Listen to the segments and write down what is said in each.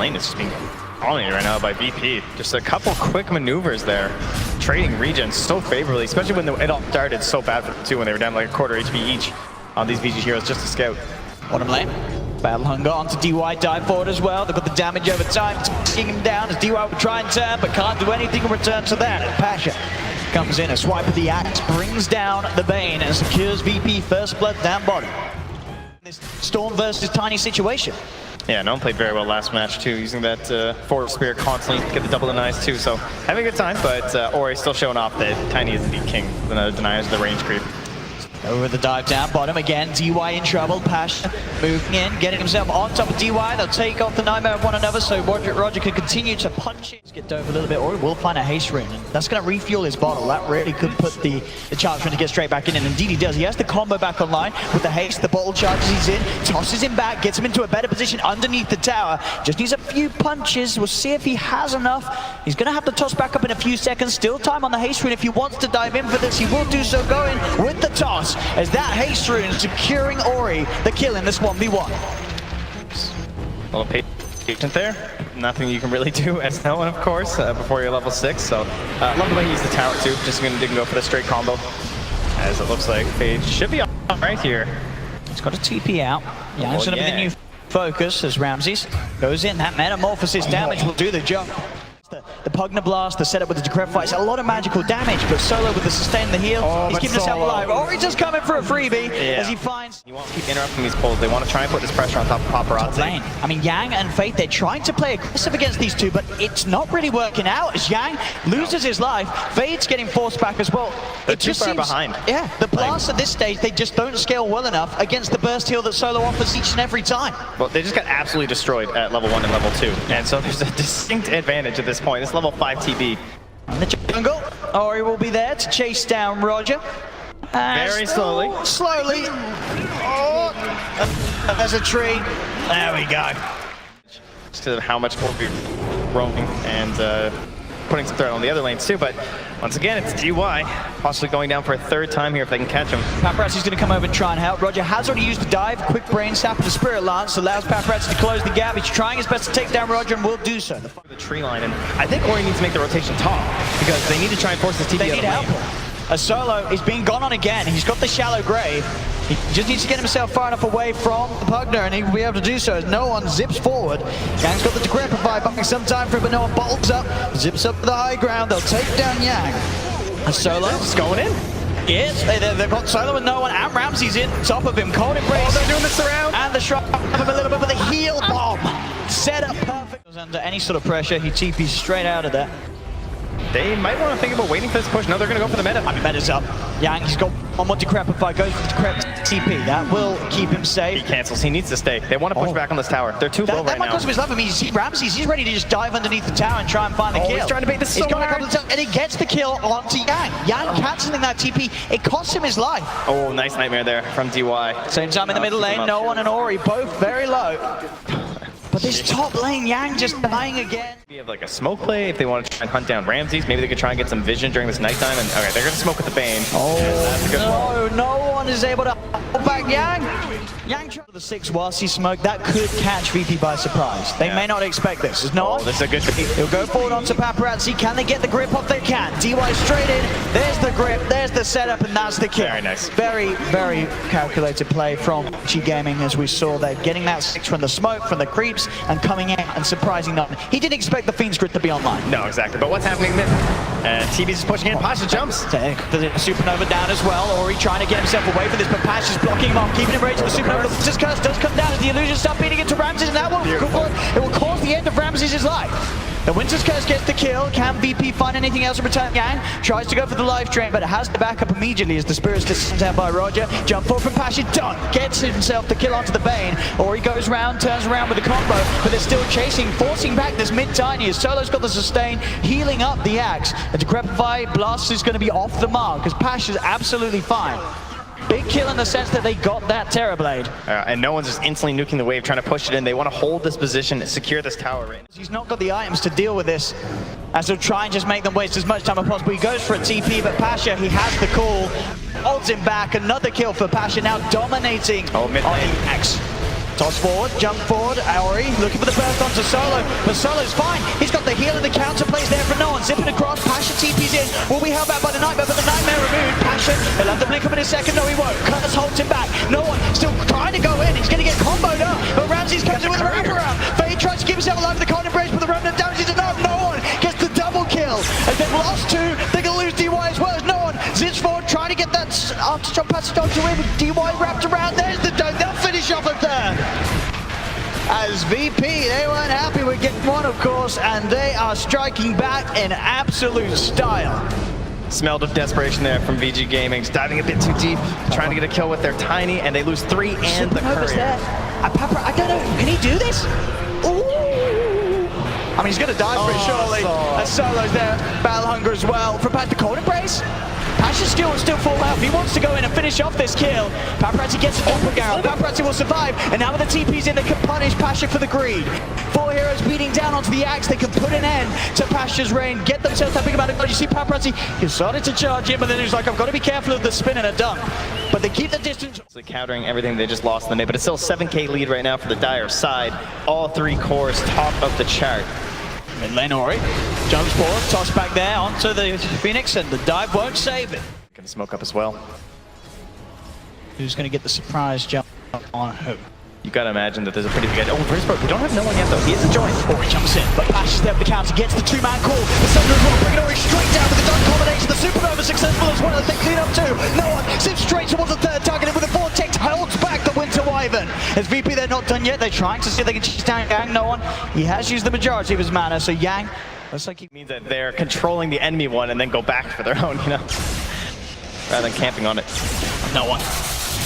lane is just being dominated right now by VP. Just a couple quick maneuvers there, trading regions so favorably, especially when it all started so bad for them too, when they were down like a quarter HP each on these VG heroes just to scout. Bottom lane. Battle Hunger onto DY, dive forward as well. They've got the damage over time, taking him down as DY will try and turn, but can't do anything in return to that. Pasha comes in, a swipe of the axe, brings down the Bane and secures VP first blood down bottom. This Storm versus Tiny situation. Yeah, no one played very well last match too, using that forward spear constantly to get the double denies too, so having a good time, but Ori still showing off that Tiny is indeed king. Another denies the range creep. Over the dive down bottom again, DY in trouble. Pasha moving in, getting himself on top of DY. They'll take off the nightmare of one another, so RodjER can continue to punch it. Get dove a little bit, or will find a haste rune, and that's going to refuel his bottle. That really could put the chance rune to get straight back in, and indeed he does. He has the combo back online with the haste, the bottle charges he's in, tosses him back, gets him into a better position underneath the tower. Just needs a few punches. We'll see if he has enough. He's going to have to toss back up in a few seconds. Still time on the haste rune. If he wants to dive in for this, he will do so, going with the toss, as that haste rune securing Ori the kill in this 1v1. A little patient there. Nothing you can really do as no one, of course, before you're level 6. So love the way he used the tower too. Just going to go for the straight combo, as it looks like Fade should be on right here. He's got a TP out. Yeah, it's going to be the new focus as Ramses goes in. That metamorphosis damage will do the job. The Pugna blast, the setup with the Decrepify, it's a lot of magical damage, but Solo with the sustain, the heal, he's keeping himself alive. Ori's just coming for a freebie as he finds... You want to keep interrupting these pulls. They want to try and put this pressure on top of Paparazi. Lane. I mean, Yang and Fate, they're trying to play aggressive against these two, but it's not really working out as Yang loses his life. Fate's getting forced back as well. They're too far behind. Yeah, the blasts at this stage, they just don't scale well enough against the burst heal that Solo offers each and every time. Well, they just got absolutely destroyed at level 1 and level 2, and so there's a distinct advantage at this point. It's level 5 TB. In the jungle, Ori will be there to chase down RodjER. Very slowly. Slowly. Oh, there's a tree. There we go. Just to how much more we're roaming and putting some threat on the other lanes too, but once again, it's DY possibly going down for a third time here if they can catch him. Paparazi's going to come over and try and help. RodjER has already used the dive, quick brain sap and the Spirit Lance allows Paparazi to close the gap. He's trying his best to take down RodjER and will do so. The tree line, and I think Ori needs to make the rotation top because they need to try and force this TP. They need help. A Solo is being gone on again. He's got the shallow grave. He just needs to get himself far enough away from the Pugna, and he will be able to do so as no one zips forward. Yang's got the Decrepify, buying some time for it, but no one bolts up, zips up to the high ground. They'll take down Yang. A Solo just going in. Yes, they've got Solo and no one, and Ramsey's in top of him. Cold Embrace. Oh, they're doing this around. And the shrug up him a little bit with a heal bomb. Set up perfect. Under any sort of pressure, he TP's straight out of there. They might want to think about waiting for this push. No, they're going to go for the meta. I mean, meta's up. Yang, he's got one more Decrepify, goes for the Decrep TP. That will keep him safe. He cancels. He needs to stay. They want to push back on this tower. They're too low right now. That might cost him his life. I mean, you see Ramses, he's ready to just dive underneath the tower and try and find the kill. He's trying to bait this so hard. And he gets the kill onto Yang. Yang cancelling that TP. It costs him his life. Oh, nice nightmare there from DY. Same time in the middle lane, no one and Ori, both very low. But this top lane, Yang just dying again. We have like a smoke play if they want to try and hunt down Ramses. Maybe they could try and get some vision during this nighttime. And okay, they're going to smoke with the Bane. Oh, that's a good one. No one is able to hold back Yang. Yang tried the 6 whilst he smoked. That could catch VP by surprise. They may not expect this. There's no this is a good tree. He'll go forward onto Paparazi. Can they get the grip off? They can. DY straight in. There's the grip. There's the setup, and that's the kill. Very nice. Very, very calculated play from Vici Gaming, as we saw there. Getting that 6 from the smoke, from the creeps, and coming in and surprising them. He didn't expect the Fiend's Grit to be online. No, exactly. But what's happening mid? TB's just pushing in. Pasha jumps. The Supernova down as well. Ori trying to get himself away from this, but Pasha's blocking him off, keeping him ready to the Supernova. The Winter's Curse does come down as the illusions start beating into Ramses, and that will cause the end of Ramses' life. The Winter's Curse gets the kill. Can VP find anything else in return? Yang tries to go for the life drain, but it has to back up immediately as the Spirit's sent out by RodjER. Jump forward from Pasha, done. Gets himself the kill onto the Bane. Or he goes round, turns around with the combo, but they're still chasing, forcing back this mid-tiny as Solo's got the sustain, healing up the axe. The Decrepify blast is going to be off the mark because Pasha's absolutely fine. Big kill in the sense that they got that Terrorblade. And no one's just instantly nuking the wave, trying to push it in. They want to hold this position and secure this tower right now. He's not got the items to deal with this, as they'll try and just make them waste as much time as possible. He goes for a TP, but Pasha, he has the call. Holds him back. Another kill for Pasha, now dominating mid lane. X. Toss forward, jump forward, Aori looking for the burst onto Solo, but Solo's fine. He's got the heal and the counter plays there for no one. Zipping across, Pasha TP's in. Will be held back by the Nightmare, but the Nightmare removed. Pasha, he'll have the blink up in a second. No, he won't. Curtis holds him back. No one still trying to go in. He's going to get comboed up, but Ramses comes in with a wraparound. Fade tries to keep himself alive with the cold embrace, but the remnant damages enough. No one gets the double kill. As they've lost two, they're going to lose DY as well as no one. Zips forward, trying to get that after shot passage onto him. DY wrapped around. There's the dome. They'll finish off of there. As VP, they weren't happy with getting one, of course, and they are striking back in absolute style. Smelled of desperation there from Vici Gaming, just diving a bit too deep, trying to get a kill with their tiny, and they lose 3 and the courier. There. I don't know, can he do this? Ooh. I mean, he's going to die for it, surely. As Solo's there, Battle Hunger as well. From back to Cold Embrace. Pasha's skill will still fall out. If he wants to go in and finish off this kill, Paparazi gets a doppelganger. Paparazi will survive, and now with the TPs in, they can punish Pasha for the greed. 4 heroes beating down onto the axe. They can put an end to Pasha's reign, get themselves that big amount of gold. You see Paparazi, he started to charge in, but then he's like, I've got to be careful of the spin and a dunk. But they keep the distance. So countering everything they just lost in the mid, but it's still a 7k lead right now for the Dire side. All 3 cores top of the chart. Mid lane Ori jumps forward, toss back there onto the Phoenix, and the dive won't save it. Gonna smoke up as well. Who's going to get the surprise jump on who? You gotta imagine that there's a pretty big edge. Oh, first part, we don't have no one yet though. He isn't joined. Ori jumps in, but Pasha's there with the counter, gets the 2-man call. The Thunder as well, bringing Ori straight down with the dunk combination. The Supernova successful as well as they clean up too. No one zips straight towards the third target, and with a vortex holds back the Winter Wyvern. As VP, they're not done yet. They're trying to see if they can chase down Yang. No one. He has used the majority of his mana, so Yang looks like he means that they're controlling the enemy one and then go back for their own, you know, rather than camping on it. No one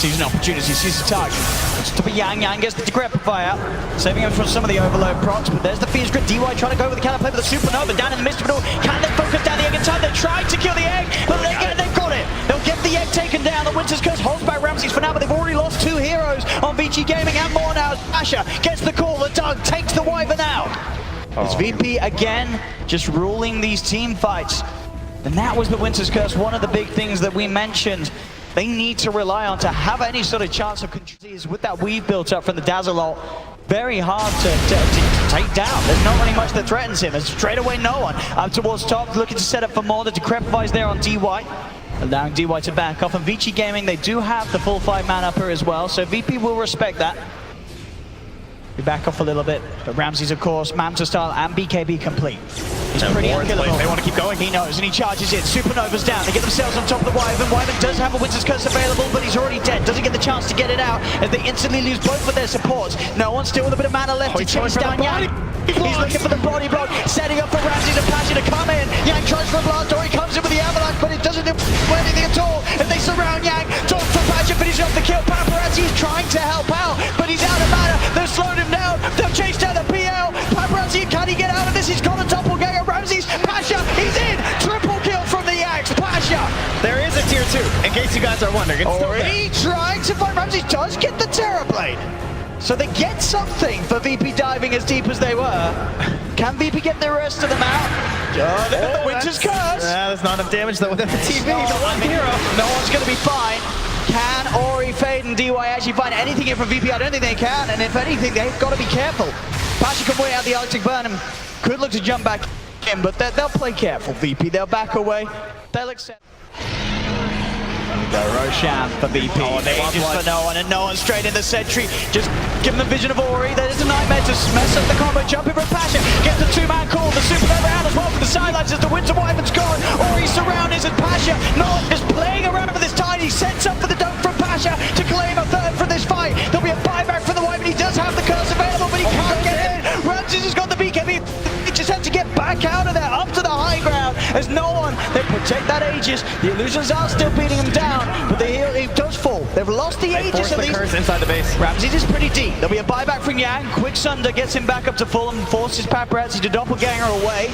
sees an opportunity, sees the target. It's to be Yang. Yang gets the Decrepify out, saving him from some of the overload procs, but there's the Fiend's Grit. DY trying to go with the counterplay with the Supernova down in the midst of it all. Can they focus down the egg in time? They're trying to kill the egg, but they've got it. They'll get the egg taken down. The Winter's Curse holds back Ramses for now, but they've already lost 2 heroes on Vici Gaming and more now. Pasha gets the call. The Doug takes the Wyvern out. It's VP again, just ruling these team fights. And that was the Winter's Curse, one of the big things that we mentioned. They need to rely on to have any sort of chance of control. With that weave built up from the Dazzle ult, very hard to take down. There's not really much that threatens him. It's straight away no one. Up towards top, looking to set up for more. The Decrepify's there on DY, allowing DY to back off. And Vici Gaming, they do have the full 5-man upper as well, so VP will respect that. We back off a little bit, but Ramses, of course, Manta style and BKB complete. He's pretty unkillable. They want to keep going. He knows, and he charges in. Supernova's down. They get themselves on top of the Wyvern. Wyvern does have a Winter's Curse available, but he's already dead. Doesn't get the chance to get it out, as they instantly lose both of their supports. No one still with a bit of mana left to chase down Yang. He's looking for the body block, setting up for Ramses and Pasha to come in. Yang tries for a blast, or he comes in with the avalanche, but it doesn't do anything at all. As they surround Yang, talk for Pasha, finishes off the kill. Paparazi is trying to help out, but he's out of mana. They've slowed him down. They'll chase down the PL. Paparazi, can he get out of this? He's got a doppelganger. Ramses, Pasha, he's in. Triple kill from the Axe. Pasha. There is a tier 2, in case you guys are wondering. It's already trying to find Ramses. Does get the Terrorblade. So they get something for VP diving as deep as they were. Can VP get the rest of them out? The Winter's Curse. There's not enough damage though within the TV. No one's going to be fine. Can Ori, Fade, and DY actually find anything here from VP? I don't think they can, and if anything, they've got to be careful. Pasha can wait out the Arctic Burn and could look to jump back in, but they'll play careful, VP. They'll back away. They'll accept. Go Roshan for VP. Ages for no one, and no one straight in the sentry. Just give them the vision of Ori. There's a Nightmare to mess up the combo. Jumping from Pasha. Gets the 2-man call. The Supernova out as well for the sidelines as the Winter Wyvern's gone. Ori surrounded as Pasha. No one is playing around with this tiny. Sets up for the dunk from Pasha to claim a third for this fight. There'll be a buyback for the Wyvern. He does have the curse available, but he can't get in. Ramses has got the BKB. He just had to get back out of there, up to the high ground. As no one, they protect that Aegis. The illusions are still beating him down, but it does fall. They've lost the Aegis at least. Curse inside the base. Ramses is pretty deep. There'll be a buyback from Yang. Quick Sunder gets him back up to full and forces Paparazi to doppelganger away.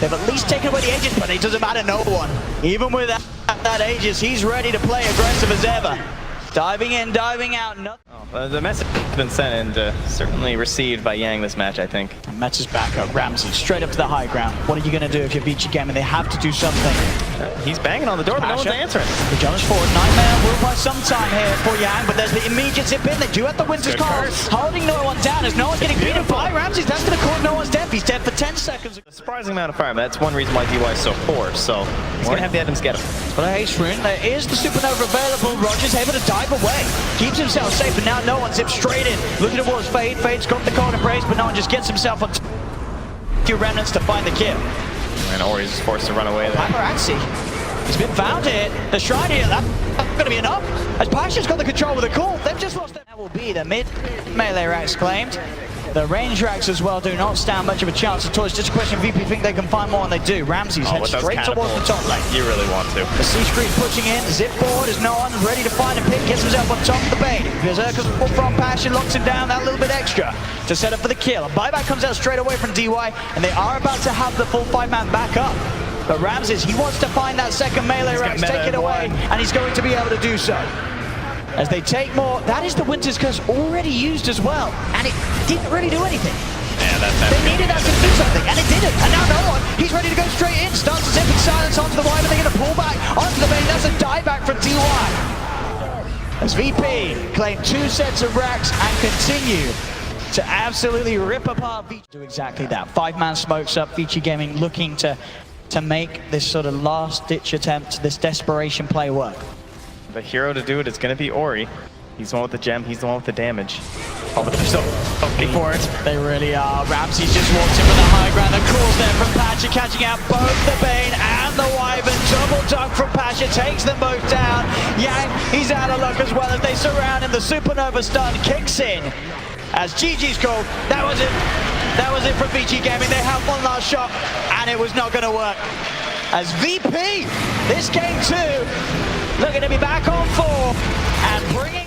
They've at least taken away the Aegis, but it doesn't matter, no one. Even with that Aegis, he's ready to play aggressive as ever. Diving in, diving out. No. The message has been sent and certainly received by Yang this match, I think. Mets is back up. Ramsey straight up to the high ground. What are you going to do if you're Vici Gaming? They have to do something. He's banging on the door, but no one's answering. The challenge forward. 9-man will buy some time here for Yang, but there's the immediate zip in. They do have the Winter's Call. Holding no one down as no one's getting beaten by Ramsey. That's going to cause no one's death. He's dead for 10 seconds. A surprising amount of fire, but that's one reason why DY is so poor, so he's going to have the items get him. But a haste rune, there is the supernova available. RodjER's able to dive away. Keeps himself safe, but now no one zips straight in. Looking towards Fade. Fade's got the cold embrace, but no one just gets himself on few remnants to find the kill. And Ori's forced to run away there. Paparazi. He's been found here. The shrine here, that's going to be enough. As Pasha's got the control with the call, they've just lost it. That will be the mid melee racks claimed. The range racks as well do not stand much of a chance at all. It's just a question of VP think they can find more, and they do. Ramsey's head straight towards the top lane. You really want to. The C-Screen pushing in, zip forward as no one ready to find a pick, gets himself on top of the Bane. Berserker's from Pasha, locks him down that little bit extra to set up for the kill. A buyback comes out straight away from DY, and they are about to have the full 5-man back up. But Ramses, he wants to find that second melee rack, take it away, and he's going to be able to do so. As they take more, that is the Winter's Curse already used as well, and it didn't really do anything. Yeah, they needed that to do something, and it didn't. And now no one, he's ready to go straight in, starts to zip in silence onto the Wyvern. They're going to pull back onto the Bane. That's a dieback from DY. As VP claim 2 sets of racks and continue to absolutely rip apart Vici. Do exactly that. 5-man smokes up, Vici Gaming looking to make this sort of last-ditch attempt, this desperation play work. The hero to do it is going to be Ori. He's the one with the gem, he's the one with the damage. Oh, but they're still looking for it. They really are. Ramsey's just walked in with the high ground. The calls there from Pasha, catching out both the Bane and the Wyvern. Double dunk from Pasha, takes them both down. Yang, he's out of luck as well as they surround him. The supernova stun kicks in. As GG's called, that was it. That was it from Vici Gaming. They have one last shot, and it was not going to work. As VP, this game 2, looking to be back on 4 and bringing